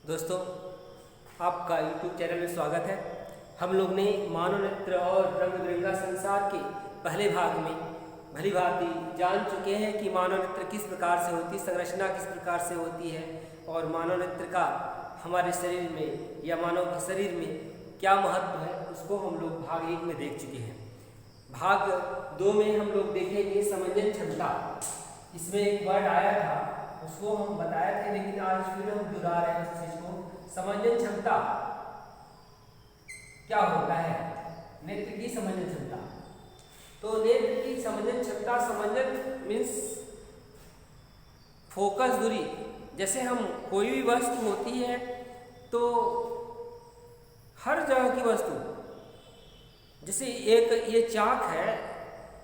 दोस्तों, आपका YouTube channel में स्वागत है। हम लोग ने मानव नेत्र और रंग बिरंगा संसार के पहले भाग में भली भांति जान चुके हैं कि मानव नेत्र किस प्रकार से होती है, संरचना किस प्रकार से होती है और मानव नेत्र का हमारे शरीर में या मानव के शरीर में क्या महत्व है, उसको हम लोग भाग 1 में देख चुके हैं। भाग 2 में हम लोग देखेंगे समंजन क्षमता। इसमें एक वर्ड आया था, उसको हम बताए थे, लेकिन आज फिर हम दोहरा रहे हैं उस चीज को। समंजन क्षमता क्या होता है? नेत्र की समंजन क्षमता। तो नेत्र की समंजन क्षमता, समंजन मीन्स फोकस दूरी। जैसे हम कोई भी वस्तु होती है तो हर जगह की वस्तु, जैसे एक ये चाक है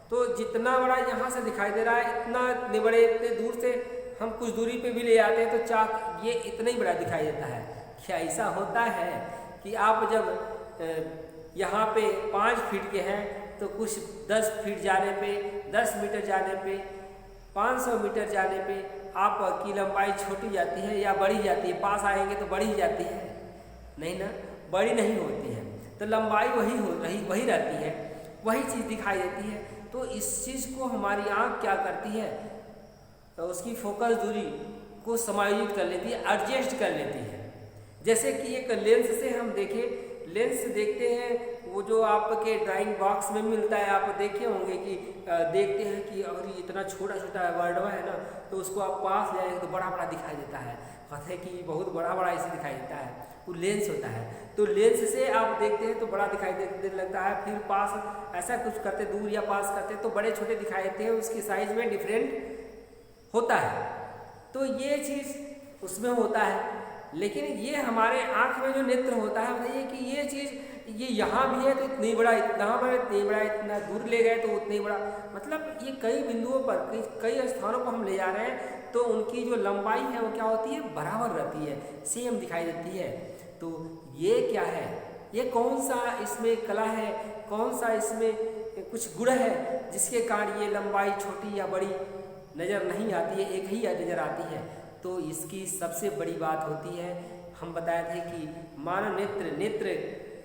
तो जितना बड़ा यहाँ से दिखाई दे रहा है इतने बड़े इतने दूर से हम कुछ दूरी पे भी ले जाते हैं तो चाक ये इतना ही बड़ा दिखाई देता है। क्या ऐसा होता है कि आप जब यहाँ पे 5 फीट के हैं तो कुछ 10 फीट जाने पे, 10 मीटर जाने पे, 500 मीटर जाने पे आपकी लंबाई छोटी जाती है या बढ़ी जाती है? पास आएंगे तो बढ़ी जाती है? नहीं ना, बड़ी नहीं होती है। तो लंबाई वही रहती है, वही चीज़ दिखाई देती है। तो इस चीज़ को हमारी आँख क्या करती है, तो उसकी फोकस दूरी को समायोजित कर लेती है, एडजस्ट कर लेती है। जैसे कि एक लेंस से हम देखें, लेंस देखते हैं वो जो आपके ड्राइंग बॉक्स में मिलता है, आप देखे होंगे कि देखते हैं कि अगर ये इतना छोटा छोटा वर्ड है ना तो उसको आप पास ले आएंगे तो बड़ा बड़ा दिखाई देता है। कहते हैं कि बहुत बड़ा बड़ा ऐसे दिखाई देता है, वो लेंस होता है। तो लेंस से आप देखते हैं तो बड़ा दिखाई देने लगता है, फिर पास ऐसा कुछ करते, दूर या पास करते तो बड़े छोटे दिखाई देते हैं, उसकी साइज में डिफरेंट होता है। तो ये चीज़ उसमें होता है। लेकिन ये हमारे आँख में जो नेत्र होता है, बताइए कि ये चीज़ ये यहाँ भी है तो इतनी बड़ा, इतना बड़ा, इतनी बड़ा, इतना दूर ले गए तो उतनी बड़ा, मतलब ये कई बिंदुओं पर, कई स्थानों पर हम ले जा रहे हैं तो उनकी जो लंबाई है वो क्या होती है, बराबर रहती है, सेम दिखाई देती है। तो ये क्या है, ये कौन सा इसमें कला है, कौन सा इसमें कुछ गुण है जिसके कारण ये लंबाई छोटी या बड़ी नज़र नहीं आती है, एक ही नज़र आती है? तो इसकी सबसे बड़ी बात होती है, हम बताए थे कि मानव नेत्र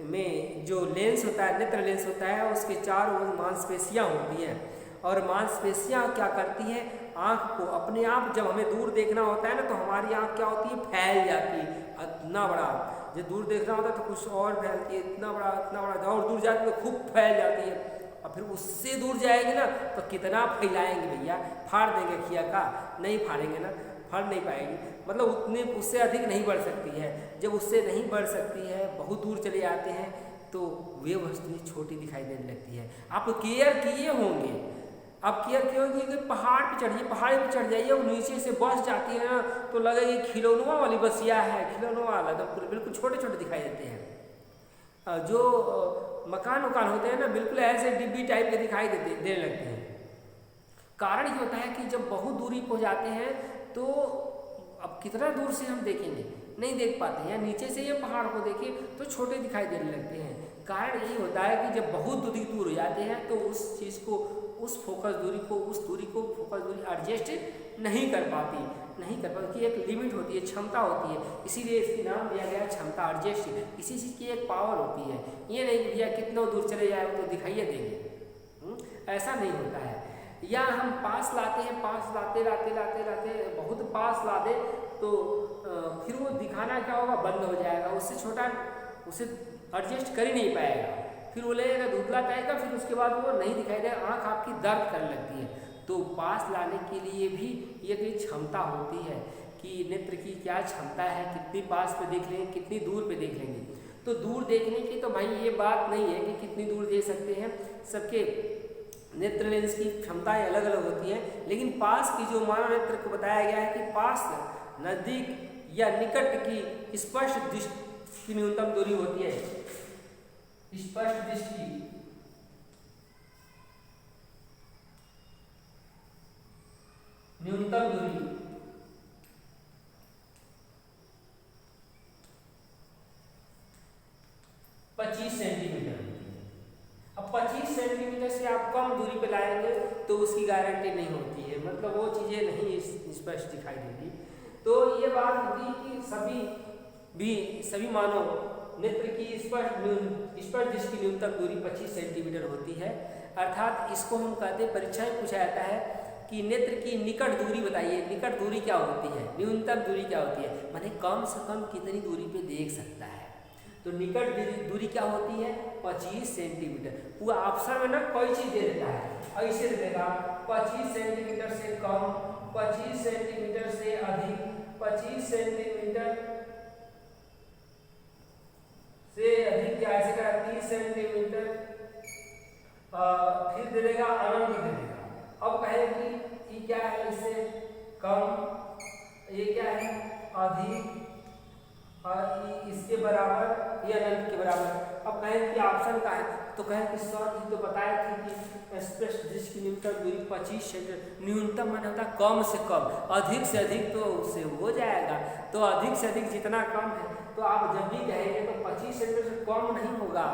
में जो लेंस होता है, नेत्र लेंस होता है, उसके चारों ओर मांसपेशियाँ होती हैं और मांसपेशियाँ क्या करती हैं, आँख को अपने आप, जब हमें दूर देखना होता है ना तो हमारी आँख क्या होती है, फैल जाती है इतना बड़ा। जब दूर देखना होता है तो कुछ और फैलती है, इतना बड़ा और दूर जाती है तो खूब फैल जाती है। और फिर उससे दूर जाएगी ना तो कितना फैलाएंगे भैया, फाड़ देंगे खिया का? नहीं फाड़ेंगे ना, फड़ नहीं पाएगी, मतलब उतने उससे अधिक नहीं बढ़ सकती है। जब उससे नहीं बढ़ सकती है, बहुत दूर चले जाते हैं तो वे वस्तुएं छोटी दिखाई देने लगती है। आप केयर किए होंगे, आप केयर किए होंगे कि पहाड़ पे चढ़िए, पहाड़ पे चढ़ जाइए, वो नीचे से बस जाती है ना तो लगेगी खिलौनों वाली बसिया है, खिलौनों वाला, तो बिल्कुल छोटे छोटे दिखाई देते हैं। जो मकान होते हैं ना, बिल्कुल ऐसे डिब्बी टाइप के दिखाई देने लगते हैं। कारण ये होता है कि जब बहुत दूरी पर जाते हैं तो अब कितना दूर से हम देखेंगे, नहीं देख पाते हैं, या नीचे से ये पहाड़ को देखें तो छोटे दिखाई देने लगते हैं। कारण यही होता है कि जब बहुत दूर हो जाते हैं तो उस चीज़ को, उस फोकस दूरी को, फोकस दूरी एडजस्ट नहीं कर पाती कि एक लिमिट होती है, क्षमता होती है, इसीलिए इसकी नाम दिया गया है क्षमता, एडजस्ट। इसी चीज़ की एक पावर होती है। ये नहीं कि भैया कितना दूर चले जाए तो दिखाइए देंगे, ऐसा नहीं होता है। या हम पास लाते हैं, पास लाते बहुत पास ला दे तो फिर वो दिखाना क्या होगा, बंद हो जाएगा, उससे छोटा उसे एडजस्ट कर ही नहीं पाएगा, फिर वो लगेगा धुंधला पाएगा, फिर उसके बाद वो नहीं दिखाई देगा, आँख आपकी दर्द करने लगती है। तो पास लाने के लिए भी ये कोई क्षमता होती है कि नेत्र की क्या क्षमता है, कितनी पास पे देख लेंगे, कितनी दूर पे देख लेंगे। तो दूर देखने की तो भाई ये बात नहीं है कि कितनी दूर देख सकते हैं, सबके नेत्र लेंस की क्षमताएं अलग अलग होती हैं। लेकिन पास की जो मानव नेत्र को बताया गया है कि पास, नज़दीक या निकट की स्पष्ट दृष्टि की न्यूनतम दूरी होती है। स्पष्ट दृष्टि न्यूनतम दूरी 25 सेंटीमीटर। अब 25 सेंटीमीटर से आप कम दूरी पे लाएंगे तो उसकी गारंटी नहीं होती है, मतलब वो चीज़ें नहीं स्पष्ट दिखाई देती। तो ये बात होती है कि सभी भी सभी मानव नेत्र की स्पर्श दृष्टि न्यूनतम दूरी 25 सेंटीमीटर होती है। अर्थात इसको हम कहते हैं, परीक्षा में पूछा जाता है कि नेत्र की निकट दूरी बताइए, निकट दूरी क्या होती है, न्यूनतम दूरी क्या होती है, माने कम से कम कितनी दूरी पे देख सकता है। तो निकट दूरी क्या होती है, 25 सेंटीमीटर। पूरा ऑप्शन में ना कोई चीज दे देता है, ऐसे दे देगा 25 सेंटीमीटर से कम, 25 सेंटीमीटर से अधिक, 25 सेंटीमीटर से अधिक, या ऐसे करा 30 सेंटीमीटर, फिर दे देगा अनंत दे देगा। अब कहे कि ये क्या है, इससे कम, ये क्या है अधिक, और इसके बराबर, ये अनंत के बराबर। अब कहें कि ऑप्शन का है, तो कहें कि सर ये तो बताया थी कि स्पर्श दृष्टि की न्यूनतम दूरी 25 सेंटीमीटर, न्यूनतम माने होता कम से कम, अधिक से अधिक तो उससे हो जाएगा। तो अधिक से अधिक जितना कम है, तो आप जब भी कहेंगे तो 25 सेंटीमीटर से कम नहीं होगा,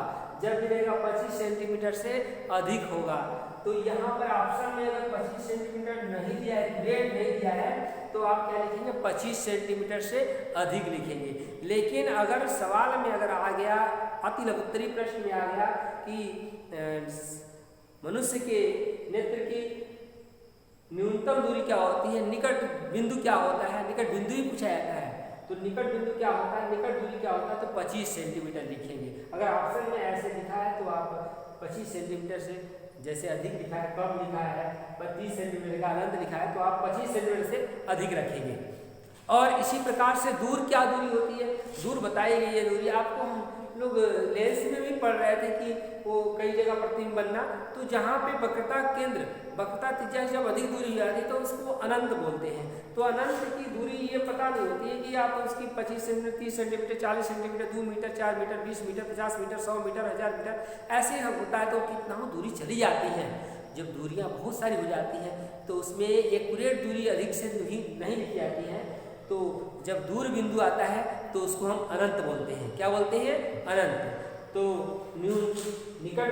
जब भी रहेगा 25 सेंटीमीटर से अधिक होगा। तो यहाँ पर ऑप्शन में अगर 25 सेंटीमीटर नहीं दिया है, ग्रेड नहीं दिया है, तो आप क्या लिखेंगे, 25 सेंटीमीटर से अधिक लिखेंगे। लेकिन अगर सवाल में अगर आ गया, अति लघुत्तरी प्रश्न में आ गया कि मनुष्य के नेत्र की न्यूनतम दूरी क्या होती है, निकट बिंदु क्या होता है, निकट बिंदु ही पूछा जाता है, तो निकट बिंदु क्या होता है, निकट दूरी क्या होता है, तो 25 सेंटीमीटर लिखेंगे। अगर ऑप्शन में ऐसे लिखा है तो आप 25 सेंटीमीटर से, जैसे अधिक लिखा है, कम लिखा है, 25 सेंटीमीटर का अनंत लिखा है, तो आप 25 सेंटीमीटर से अधिक रखेंगे। और इसी प्रकार से दूर क्या दूरी होती है, दूर बताई गई है दूरी। आपको हम लोग लेंस में भी पढ़ रहे थे कि वो कई जगह प्रतिबिंब बनना, तो जहाँ पे वक्रता केंद्र, वक्रता त्रिज्या जब अधिक दूरी हो जाती है तो उसको अनंत बोलते हैं। तो अनंत की दूरी ये पता नहीं होती है कि आप उसकी 25 centimetre, 30 centimetre, 40 centimetre, 2 metre, 4 metre, 20 metre, 50 metre, 100 metre, 1000 metre, ऐसे होता है। तो कितना दूरी चली जाती है। जब दूरियाँ बहुत सारी हो जाती हैं तो उसमें एक्यूरेट दूरी अधिक से नहीं लिखी जाती है। तो जब दूर बिंदु आता है तो उसको हम अनंत बोलते हैं। क्या बोलते हैं, अनंत। तो निकट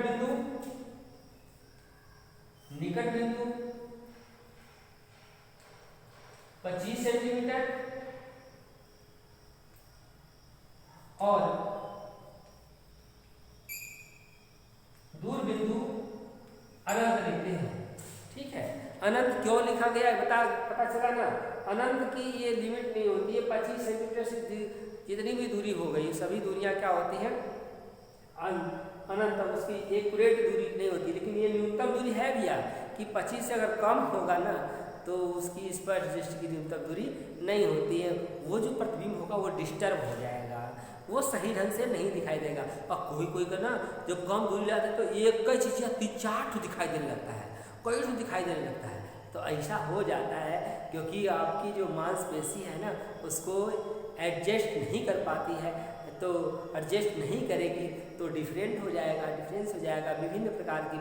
बिंदु 25 सेंटीमीटर और दूर बिंदु अनंत लिखते हैं। ठीक है, अनंत क्यों लिखा गया है पता चला ना। अनंत की ये लिमिट नहीं होती है, 25 सेंटीमीटर से जितनी भी दूरी हो गई सभी दूरियां क्या होती हैं, अनंत। उसकी एक्यूरेट दूरी नहीं होती, लेकिन ये न्यूनतम दूरी है भैया कि 25 से अगर कम होगा ना तो उसकी स्पर्श दृष्टि की न्यूनतम दूरी नहीं होती है। वो जो प्रतिबिंब होगा वो डिस्टर्ब हो जाएगा, वो सही ढंग से नहीं दिखाई देगा। और कोई का ना जब कम दूरी लाते हैं तो एक कई चीज़ें 3-4 दिखाई देने लगता है, कई दिखाई देने लगता है। तो ऐसा हो जाता है क्योंकि आपकी जो मांसपेशी है ना उसको एडजस्ट नहीं कर पाती है। तो एडजस्ट नहीं करेगी तो डिफरेंस हो जाएगा, विभिन्न प्रकार की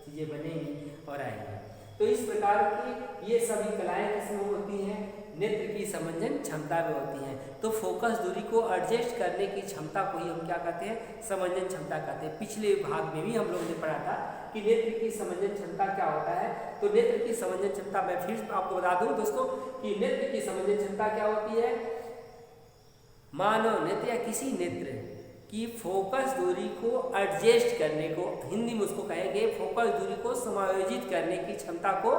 चीज़ें बनेंगी और आएंगी। तो इस प्रकार की ये सभी कलाएँ किसमें होती हैं, नेत्र की समंजन क्षमता में होती हैं। तो फोकस दूरी को एडजस्ट करने की क्षमता को ही हम क्या कहते हैं, समंजन क्षमता कहते हैं। पिछले भाग में भी हम लोगों ने पढ़ा था कि नेत्र की समंजन क्षमता क्या होता है। तो नेत्र की समंजन क्षमता मैं फिर आपको बता दूं दोस्तों कि नेत्र की समंजन क्षमता क्या होती है, मानव नेत्र या किसी नेत्र की फोकस दूरी को एडजस्ट करने को, हिंदी में उसको कहेंगे फोकस दूरी को समायोजित करने की क्षमता को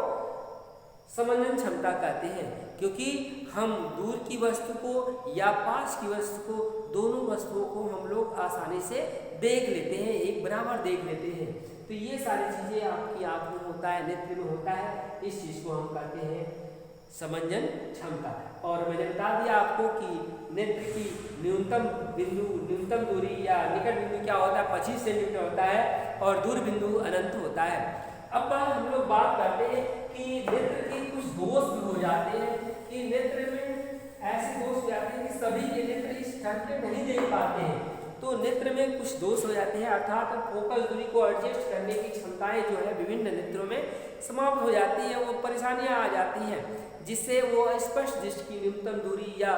समंजन क्षमता कहते हैं। क्योंकि हम दूर की वस्तु को या पास की वस्तु को, दोनों वस्तुओं को हम लोग आसानी से देख लेते हैं, एक बराबर देख लेते हैं। तो ये सारी चीज़ें आपकी आँख में होता है, नेत्र में होता है, इस चीज़ को हम कहते हैं समंजन क्षमता। और मैंने बता दिया आपको कि नेत्र की न्यूनतम दूरी या निकट बिंदु क्या होता है, 25 सेंटीमीटर होता है और दूर बिंदु अनंत होता है। अब हम लोग बात करते हैं कि नेत्र के कुछ दोष भी हो जाते हैं, कि नेत्र में ऐसे दोष हो जाते हैं कि सभी के नेत्र इस ढंग से नहीं देख पाते हैं। तो नेत्र में कुछ दोष हो जाते हैं, अर्थात फोकस दूरी को एडजस्ट करने की क्षमताएं जो है विभिन्न नेत्रों में समाप्त हो जाती है, वो परेशानियां आ जाती हैं, जिससे वो स्पष्ट दृष्टि की न्यूनतम दूरी या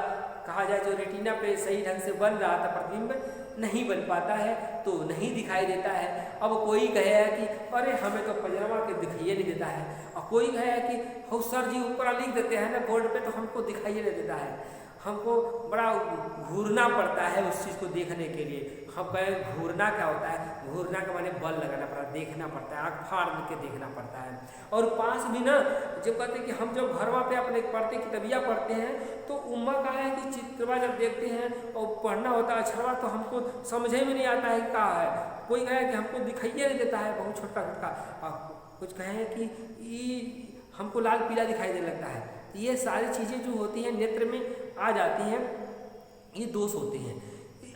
कहा जाए जो रेटिना पे सही ढंग से बन रहा था प्रतिबिंब नहीं बन पाता है, तो नहीं दिखाई देता है। अब कोई कहेगा कि अरे हमें तो पजरमा के दिखाई नहीं देता है, और कोई कहेगा कि हो सर जी ऊपर लिख देते हैं ना बोर्ड पे तो हमको दिखाई नहीं देता है। हमको बड़ा घूरना पड़ता है उस चीज़ को देखने के लिए। हम कहें घूरना क्या होता है, घूरना का माने बल लगाना पड़ता है, देखना पड़ता है, आँख फाड़ के देखना पड़ता है। और पास भी ना जब कहते हैं कि हम जब घरवा पे अपने पढ़ते किताबिया पढ़ते हैं तो उम्मा का है कि चित्रवा जब देखते हैं और पढ़ना होता है अक्षरवा तो हमको समझे में नहीं आता है क्या है। कोई कहे कि हमको दिखाइए नहीं देता है बहुत छोटा छोटा, कुछ कहें कि ये हमको लाल पीला दिखाई देने लगता है। ये सारी चीज़ें जो होती हैं नेत्र में आ जाती हैं, ये दोष होते हैं।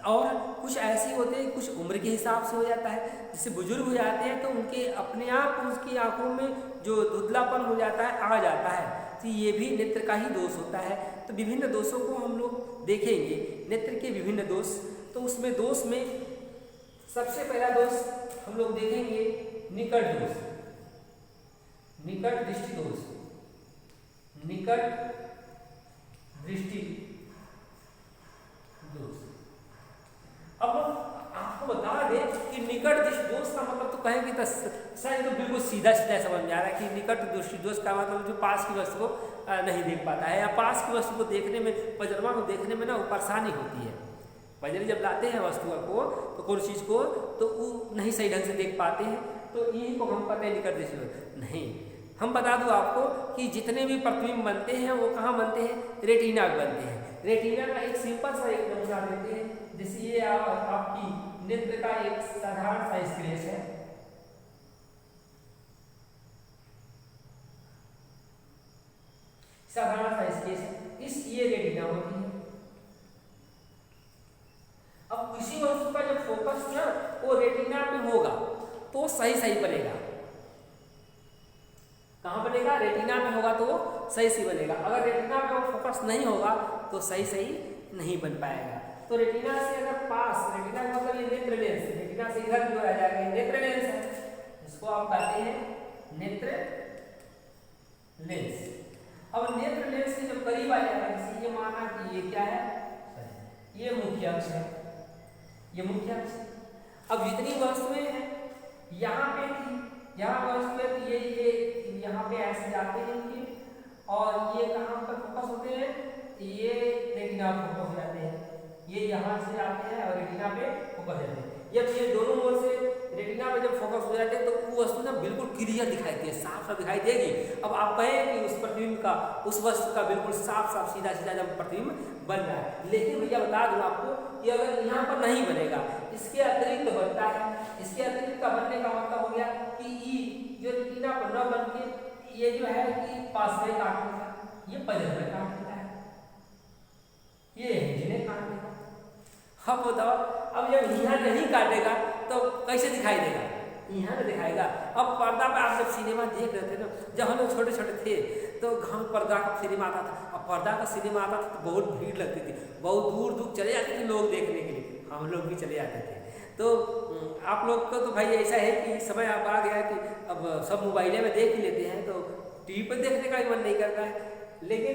और कुछ ऐसे होते हैं कुछ उम्र के हिसाब से हो जाता है, जैसे बुजुर्ग हो जाते हैं तो उनके अपने आप उसकी आंखों में जो धुंधलापन हो जाता है आ जाता है, तो ये भी नेत्र का ही दोष होता है। तो विभिन्न दोषों को हम लोग देखेंगे, नेत्र के विभिन्न दोष। तो उसमें दोष में सबसे पहला दोष हम लोग देखेंगे निकट दोष, निकट दृष्टि दोष, निकट दृष्टि दोष। अब आपको बता दें कि निकट दृष्टि दोष का मतलब तो कहेंगे तो शायद तो बिल्कुल सीधा सीधा समझ में आ रहा है कि निकट दृष्टि दोष का मतलब जो पास की वस्तु को नहीं देख पाता है, या पास की वस्तु को देखने में, पजरमा को देखने में ना वो परेशानी होती है। पजरी जब लाते हैं वस्तुओं को तो कोई चीज़ को तो वो नहीं सही ढंग से देख पाते हैं, तो यही को हम कहते हैं निकट दृष्टि। नहीं, हम बता दूं आपको कि जितने भी प्रतिबिंब बनते हैं वो कहाँ बनते हैं, रेटिना में बनते हैं। रेटिना का एक सिंपल सा एक नमूना देते हैं, जैसे ये आपकी नेत्र का एक साधारण सा स्क्रेच है, साधारण सा स्केच है, इस ये रेटिना होती है। अब किसी वस्तु का जब फोकस ना वो रेटिना पे होगा तो सही सही बनेगा। कहाँ बनेगा, रेटिना में होगा तो सही सही बनेगा। अगर रेटिना पे वो फोकस नहीं होगा तो सही सही नहीं बन पाएगा। तो रेटिना से अगर पास, रेटिना का मतलब ये नेत्र लेंस, रेटिना से इधर भी आ जाएगा, ये नेत्र लेंस है, इसको आप कहते हैं नेत्र लेंस। अब नेत्र लेंस से जब करीब आ जाएगा, जैसे ये माना कि ये क्या है, ये मुख्य अक्ष है, ये मुख्य अक्ष। अब जितनी वस्तुएं हैं यहाँ पे थी, यहाँ वस्तुएं तो ये यहाँ पे ऐसे जाते हैं इनके, और ये कहाँ पर फोकस होते हैं, ये रेटिना पे फोकस हो जाते हैं, ये यहाँ से आते हैं और रेटिना पे फोकस जाते हैं। जब ये दोनों ओर से रेटिना पे जब फोकस हो जाते हैं तो वो वस्तु ना बिल्कुल क्लियर दिखाई देती है, साफ साफ दिखाई देगी। अब आप कहें कि उस प्रतिबिंब का, उस वस्तु का बिल्कुल साफ साफ सीधा सीधा जब प्रतिबिंब बन रहा है, लेकिन भैया बता दूं आपको कि अगर यहाँ पर नहीं बनेगा, इसके अतिरिक्त बनता है। इसके अतिरिक्त का बनने का मतलब हो गया कि ई जो रेटिना पर न बन के ये जो है कि पास में काट लेगा, ये पजर में काट लेता है, ये जिन्हें काट लेगा। अब बताओ, अब जब यहाँ नहीं काटेगा तो कैसे दिखाई देगा, यहाँ नहीं दिखाएगा। अब पर्दा पे आप जब सिनेमा देख रहे थे ना, जब हम लोग छोटे छोटे थे तो गाँव पर्दा का सिनेमा आता था। अब पर्दा का सिनेमा आता था तो बहुत भीड़ लगती थी, बहुत दूर दूर चले जाते थे लोग देखने के लिए, हम लोग भी चले जाते थे। तो आप लोग को तो भाई ऐसा है कि समय आप आ गया कि अब सब मोबाइले में देख ही लेते हैं, तो टीवी पर देखने का भी मन नहीं करता है। लेकिन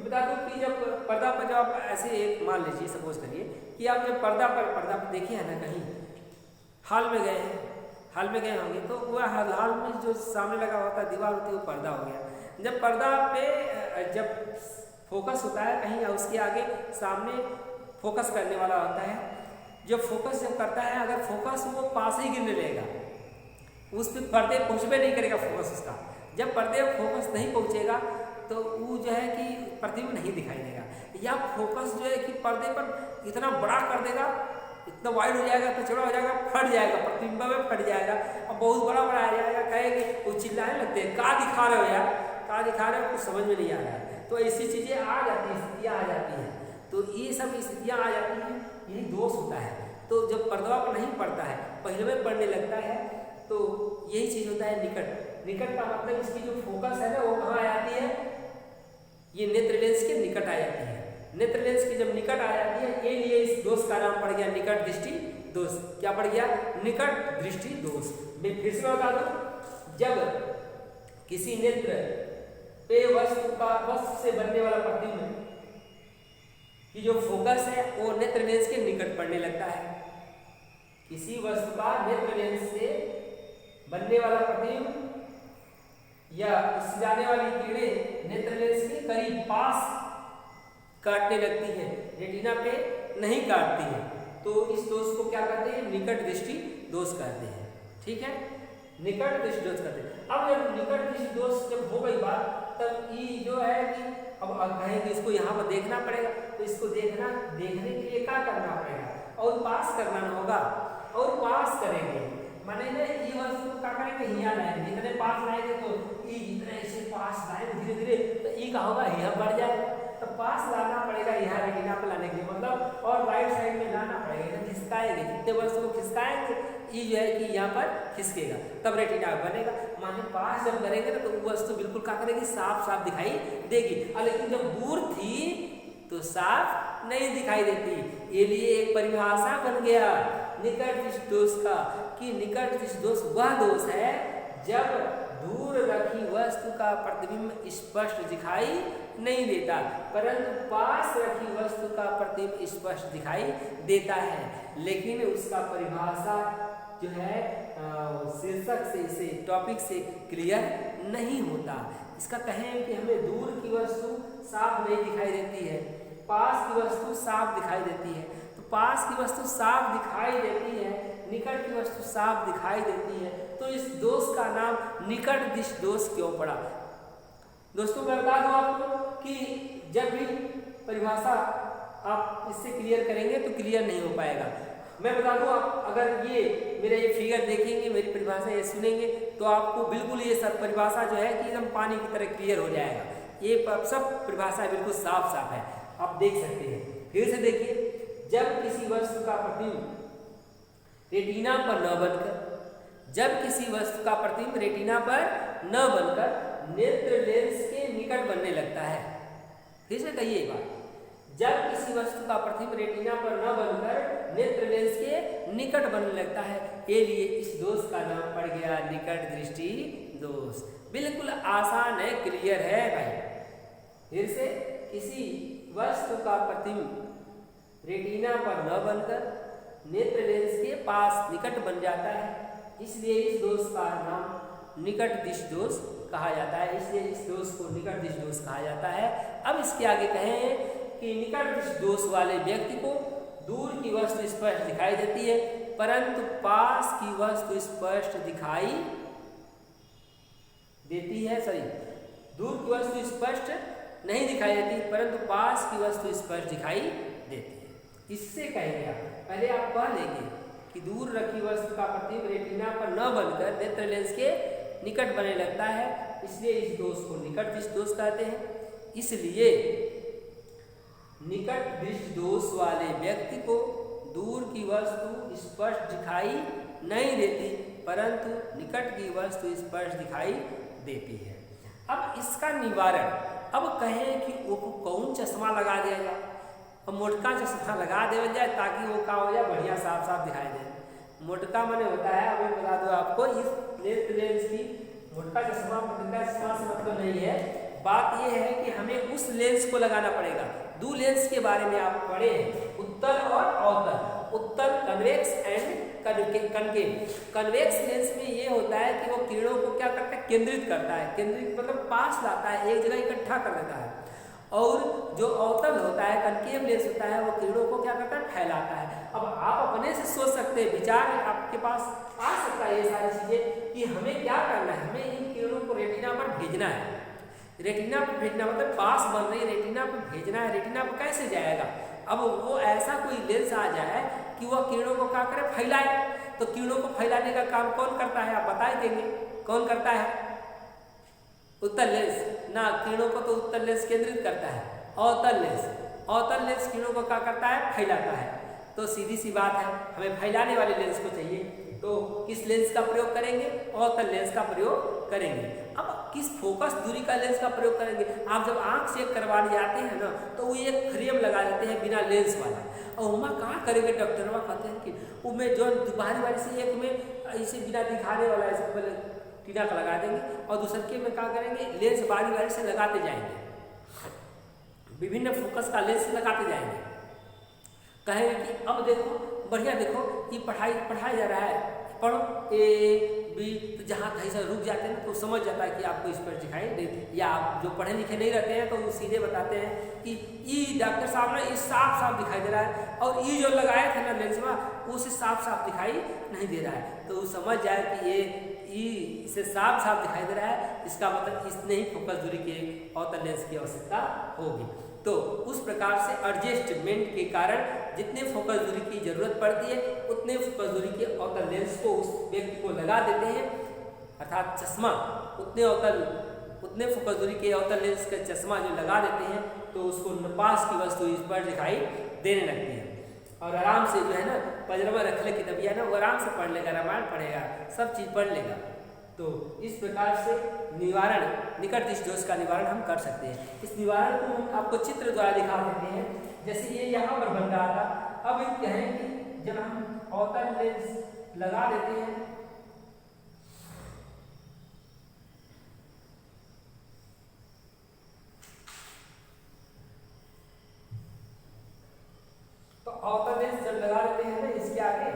बता दूं कि जब पर्दा पर जब आप ऐसे एक मान लीजिए, सपोज करिए कि आप जब पर्दा पर देखे हैं ना, कहीं हॉल में गए हैं, हॉल में गए होंगे तो वह हॉल में जो सामने लगा होता है दीवार होती है वो पर्दा हो गया। जब पर्दा पे जब फोकस होता है कहीं, उसके आगे सामने फोकस करने वाला होता है, जब फोकस जब करता है, अगर फोकस वो पास ही गिरने लगेगा, उस पर पर्दे पहुँचबे नहीं करेगा फोकस उसका। जब पर्दे फोकस नहीं पहुँचेगा तो वो जो है कि प्रतिबिंब नहीं दिखाई देगा, या फोकस जो है कि पर्दे पर इतना बड़ा कर देगा, इतना वाइड हो जाएगा, तो चौड़ा हो जाएगा, फट जाएगा, प्रतिबिंब में फट जाएगा, और बहुत बड़ा बड़ा आ जाएगा। कहेंगे वो चिल्लाने लगते हैं, क्या दिखा रहे हो यार, क्या दिखा रहे हो, कुछ समझ में नहीं आ रहा है। तो ऐसी चीज़ें आ जाती हैं, स्थितियाँ आ जाती हैं, तो ये सब स्थितियाँ आ जाती हैं, यही दोष होता है। तो जब पर्दा पर नहीं पड़ता है, पहले में पड़ने लगता है, तो यही चीज़ होता है निकट। निकट का मतलब इसकी जो फोकस है ना वो कहाँ आ जाती है, ये नेत्र लेंस के निकट आ जाती है। नेत्र लेंस की जब निकट आ जाती है, ये लिए इस दोष का नाम पड़ गया निकट दृष्टि दोष। क्या पड़ गया, निकट दृष्टि दोष। मैं फिर से बता दूं, जब किसी नेत्र पे वस्तु से बनने वाला प्रतिबिंब की जो फोकस है वो नेत्र लेंस के निकट पड़ने लगता है, किसी वस्तु का नेत्र लेंस से बनने वाला प्रतिबिंब या इससे जाने वाली किरणें नेत्र लेंस के करीब पास काटने लगती है, रेटिना पे नहीं काटती है। तो इस दोष को क्या कहते हैं? निकट दृष्टि दोष कहते हैं। ठीक है, निकट दृष्टि दोष कहते हैं। अब जब निकट दृष्टि दोष जब हो गई बात, तब ये जो है कि अब कहेंगे इसको यहाँ पर देखना पड़ेगा, तो इसको देखने के लिए क्या करना पड़ेगा? और पास करना होगा, और पास करेंगे माने ना ये वस्तु को क्या करेंगे? यहाँ लाएंगे, जितने पास लाएंगे तो ये जितने ऐसे पास लाएंगे धीरे धीरे, तो ये क्या होगा? यहाँ बढ़ जाएगा। तो पास लाना पड़ेगा यहाँ रेटिना पे लाने के लिए, मतलब और राइट साइड में लाना पड़ेगा, खिसकाएंगे, जितने वस्तु को खिसकाएंगे ये जो है कि यहाँ पर खिसकेगा, तब रेटिना बनेगा। माने पास जब करेंगे ना तो वो वस्तु बिल्कुल क्या करेगी? साफ साफ दिखाई देगी। और लेकिन जब दूर थी तो साफ नहीं दिखाई देती। ये लिए एक परिभाषा बन गया निकट दृष्टि दोष का, कि निकट दृष्टि दोष वह दोष है जब दूर रखी वस्तु का प्रतिबिंब स्पष्ट दिखाई नहीं देता, परंतु पास रखी वस्तु का प्रतिबिंब स्पष्ट दिखाई देता है। लेकिन उसका परिभाषा जो है शीर्षक से, इसे टॉपिक से क्लियर नहीं होता। इसका कहें कि हमें दूर की वस्तु साफ नहीं दिखाई देती है, पास की वस्तु साफ दिखाई देती है। तो पास की वस्तु साफ दिखाई देती है, निकट की वस्तु साफ दिखाई देती है, तो इस दोष का नाम निकट दृष्टि दोष क्यों पड़ा? दोस्तों मैं बता दूं आपको कि जब भी परिभाषा आप इससे क्लियर करेंगे तो क्लियर नहीं हो पाएगा। मैं बता दूं, आप अगर ये मेरा ये फिगर देखेंगे, मेरी परिभाषा ये सुनेंगे, तो आपको बिल्कुल ये सब परिभाषा जो है कि एकदम पानी की तरह क्लियर हो जाएगा। ये सब परिभाषा बिल्कुल साफ साफ है, आप देख सकते हैं। फिर से देखिए, जब किसी वस्तु का प्रतिबिंब रेटिना पर न बनकर, जब किसी वस्तु का प्रतिबिंब रेटिना पर न बनकर नेत्र लेंस के निकट बनने लगता है। फिर से कहिए एक बार, जब किसी वस्तु का प्रतिबिंब रेटिना पर न बनकर नेत्र लेंस के निकट बनने लगता है, ये लिए इस दोष का नाम पड़ गया निकट दृष्टि दोष। बिल्कुल आसान है, क्लियर है भाई। फिर से, किसी वस्तु का प्रतिबिंब रेटिना पर न बनकर नेत्र लेंस के पास निकट बन जाता है, इसलिए इस दोष का नाम निकट दृष्टि दोष कहा जाता है। इसलिए इस दोष को निकट दृष्टि दोष कहा जाता है। अब इसके आगे कहें कि निकट दृष्टि दोष वाले व्यक्ति को दूर की वस्तु स्पष्ट दिखाई देती है, परंतु पास की वस्तु स्पष्ट दिखाई देती है। दूर की वस्तु स्पष्ट नहीं दिखाई देती, परंतु पास की वस्तु स्पष्ट दिखाई देती है। इससे कहेंगे आप, पहले आप कह लेंगे कि दूर रखी वस्तु का प्रतिबिंब रेटिना पर न बनकर नेत्र लेंस के निकट बनने लगता है, इसलिए इस दोष को निकट दृष्टि दोष कहते हैं। इसलिए निकट दृष्टि दोष वाले व्यक्ति को दूर की वस्तु स्पष्ट दिखाई नहीं देती, परंतु निकट की वस्तु स्पष्ट दिखाई देती है। अब इसका निवारण, अब कहें कि वो कौन चश्मा लगा दिया जाए? अब मोटका चश्मा लगा दिया जाए ताकि वो क्या हो जाए? बढ़िया साफ साफ दिखाई दे। मोटका माने होता है, अभी बता दो आपको, इस नेत्र लेंस की मोटका चश्मा पतला चश्मा से मतलब नहीं है। बात यह है कि हमें उस लेंस को लगाना पड़ेगा। दो लेंस के बारे में आप पढ़े हैं, उत्तल और अवतल। उत्तल convex and concave. Convex lens में ये होता है कि वो किरणों को क्या करता है? केंद्रित करता है। केंद्रित मतलब पास लाता है, एक जगह इकट्ठा कर देता है। और जो अवतल होता है, कनकेव लेंस होता है, वो किरणों को क्या करता है? फैलाता है। अब आप अपने से सोच सकते हैं, विचार आपके पास आ सकता है ये सारी चीजें कि हमें क्या करना है। हमें इन किरणों को रेटिना पर भेजना है। रेटिना पर भेजना मतलब पास बन रही रेटिना पर भेजना है। रेटिना पर कैसे जाएगा? अब वो ऐसा कोई लेंस आ जाए कि वह किरणों को क्या करे? फैलाए। तो किरणों को फैलाने का काम कौन करता है? आप बता देंगे कौन करता है? उत्तल लेंस ना, किरणों को तो उत्तल लेंस केंद्रित करता है। अवतल लेंस किरणों को क्या करता है? फैलाता है। तो सीधी सी बात है, हमें फैलाने वाले लेंस को चाहिए, तो किस लेंस का प्रयोग करेंगे? अवतल लेंस का प्रयोग करेंगे। अब किस फोकस दूरी का लेंस का प्रयोग करेंगे? आप जब आंख चेक करवाने जाते हैं ना, तो वो एक फ्रेम लगा देते हैं बिना लेंस वाला, और वहाँ कहाँ करेंगे? डॉक्टरवा कहते हैं कि उसमें जो बाहरी वाले से एक में इसे बिना दिखाने वाला ऐसे टीना का लगा देंगे, और दूसरे के में क्या करेंगे? लेंस बारी बारी से लगाते जाएंगे, विभिन्न फोकस का लेंस लगाते जाएंगे। कहेंगे कि अब देखो, बढ़िया देखो, ये पढ़ाया जा रहा है, पढ़ो A B, तो जहाँ कहीं से रुक जाते हैं ना तो समझ जाता है कि आपको स्पर्श दिखाई नहीं, या आप जो पढ़े लिखे नहीं रहते हैं तो वो सीधे बताते हैं कि ई डॉक्टर साहब ने इस साफ साफ दिखाई दे रहा है, और ई जो लगाया था ना लेंस में उसे साफ साफ दिखाई नहीं दे रहा है, तो वो समझ जाए कि ये ई इसे साफ साफ दिखाई दे रहा है, इसका मतलब इसने ही फोकस दूरी के अवतल लेंस की आवश्यकता होगी। तो उस प्रकार से एडजस्टमेंट के कारण जितने फोकस दूरी की जरूरत पड़ती है उतने फोकस दूरी के अवतल लेंस को उस व्यक्ति को लगा देते हैं, अर्थात चश्मा उतने फोकस दूरी के अवतल लेंस का चश्मा जो लगा देते हैं तो उसको पास की वस्तु इस पर दिखाई देने लगती है, और आराम से जो है ना पजरमा रख ले किताबिया ना वो आराम से पढ़ लेगा, रामायण पढ़ेगा, सब चीज़ पढ़ लेगा। तो इस प्रकार से निवारण, निकट दृष्टि दोष का निवारण हम कर सकते हैं। इस निवारण को हम आपको चित्र द्वारा दिखा देते हैं। जैसे ये यहाँ पर बन रहा था, अब ये कहें कि जब हम अवतल लेंस लगा देते हैं तो अवतल लेंस जब लगा देते हैं ना इसके आगे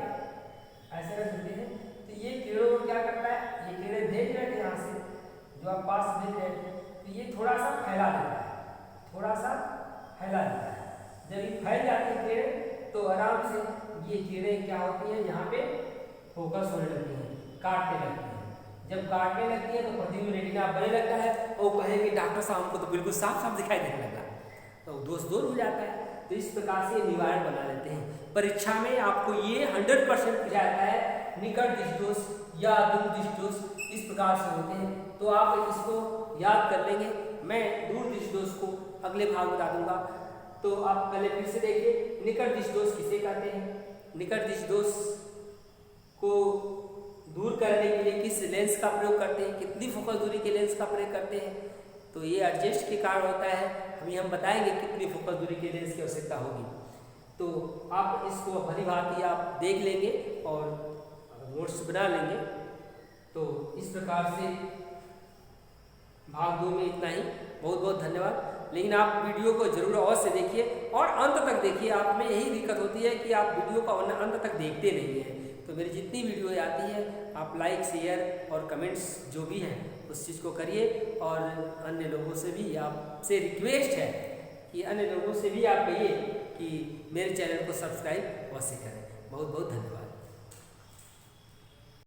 ऐसे रख देते हैं, तो ये किरणों को क्या करता है, ये किरणें भेज रहे थे यहाँ से जो आप पास भेज रहे थे, तो ये थोड़ा सा फैला देता है, थोड़ा सा फैला देता है। जब ये फैल जाती है किरण तो आराम से ये किरणें क्या होती है यहाँ पे फोकस होने लगती हैं, काटने लगती हैं। जब काटने लगती है तो प्रतिबिंब रेटिना बनने लगता है, और कहेंगे डॉक्टर साहब हमको तो बिल्कुल साफ साफ दिखाई देने लगा, तो दोष दूर हो जाता है। तो इस प्रकार से निवारण बना लेते हैं। परीक्षा में आपको ये 100% पूछा जाता है, निकट दृष्टि दोष या दूर दृष्टि दोष इस प्रकार से होते हैं, तो आप इसको याद कर लेंगे। मैं दूर दृष्टि दोष को अगले भाग बता दूंगा, तो आप पहले फिर से देखिए निकट दृष्टि दोष किसे कहते हैं, निकट दृष्टि दोष को दूर करने के लिए किस लेंस का प्रयोग करते हैं, कितनी फोकस दूरी के लेंस का प्रयोग करते हैं, तो ये एडजस्ट के कारण होता है। हम बताएंगे कितनी फोकस दूरी के लेंस की आवश्यकता होगी, तो आप इसको भली भांति आप देख लेंगे और नोट्स बना लेंगे। तो इस प्रकार से भाग 2 में इतना ही। बहुत बहुत धन्यवाद। लेकिन आप वीडियो को जरूर अवश्य देखिए और अंत तक देखिए। आप में यही दिक्कत होती है कि आप वीडियो का अंत तक देखते नहीं हैं। तो मेरी जितनी वीडियो आती है आप लाइक शेयर और कमेंट्स जो भी हैं उस चीज़ को करिए, और अन्य लोगों से भी आपसे रिक्वेस्ट है कि अन्य लोगों से भी आप कहिए कि मेरे चैनल को सब्सक्राइब अवश्य करें। बहुत बहुत धन्यवाद।